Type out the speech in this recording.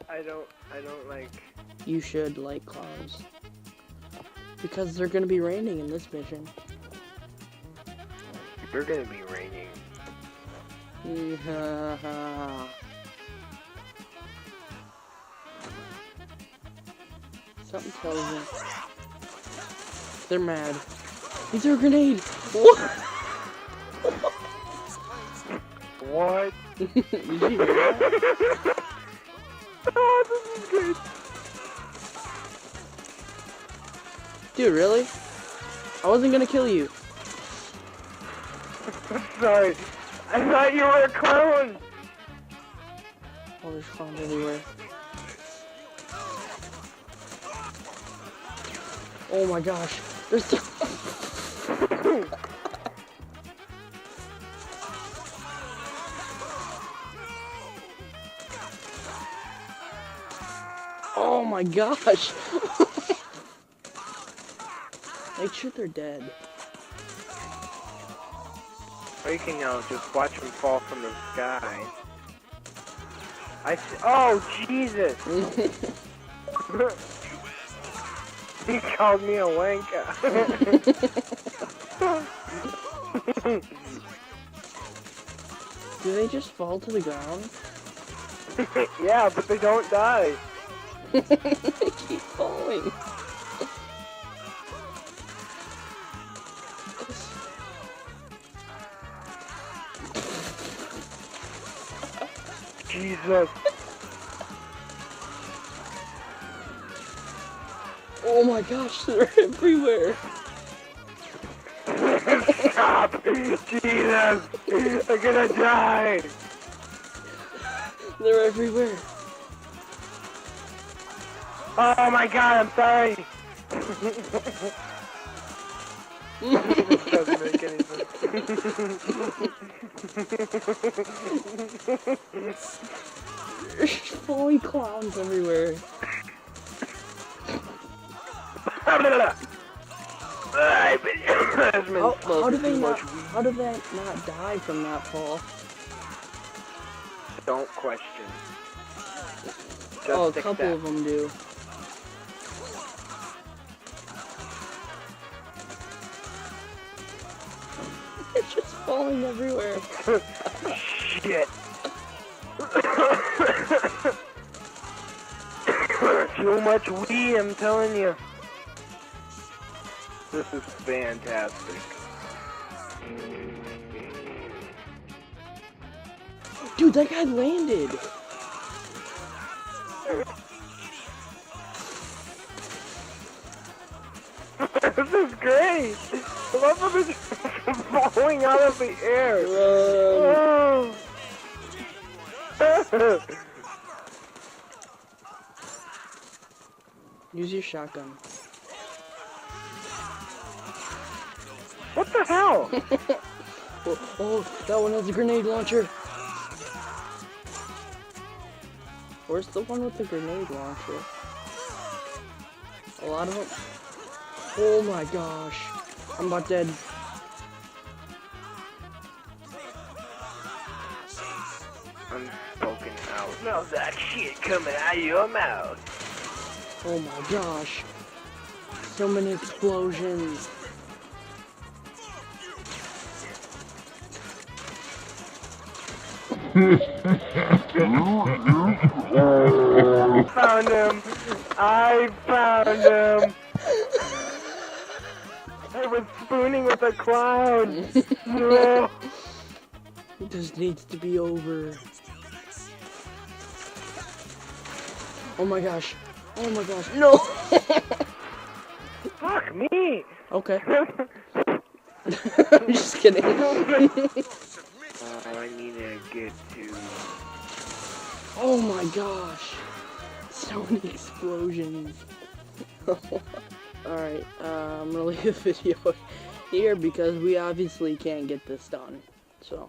I don't like. You should like clowns. Because they're gonna be raining in this mission. They're gonna be raining. Something tells me. They're mad. He threw a grenade! What? What? Did you hear that? Oh, this is good. Dude, really? I wasn't gonna kill you. Sorry. I thought you were a clown. Oh, there's clowns everywhere. Oh my gosh. There's Oh my gosh. Make sure they're dead. Or you can just watch them fall from the sky. I see. Oh, Jesus! He called me a wanker. Do they just fall to the ground? Yeah, but they don't die. They keep falling. Jesus. Oh my gosh, they're everywhere. Stop! Jesus! I'm gonna die! They're everywhere. Oh my god, I'm sorry! This doesn't make any sense. There's falling clowns everywhere. How do they not die from that fall? Don't question. Just Oh, a accept. couple of them do. They're just falling everywhere. Shit. Too much weed, I'm telling you. This is fantastic. Dude, that guy landed. This is great. I love how they're just falling out of the air. Oh. Use your shotgun. What the hell? Oh, that one has a grenade launcher. Where's the one with the grenade launcher? A lot of them. Oh my gosh. I'm about dead. I'm spoken out. Smells that shit coming out of your mouth. Oh my gosh. So many explosions. Found him. I found him. I was spooning with a clown. No. This needs to be over. Oh my gosh. Oh my gosh. No! Fuck me. Okay. I'm just kidding. I need to get to... Oh my gosh. So many explosions. Alright, I'm gonna leave the video here because we obviously can't get this done. So.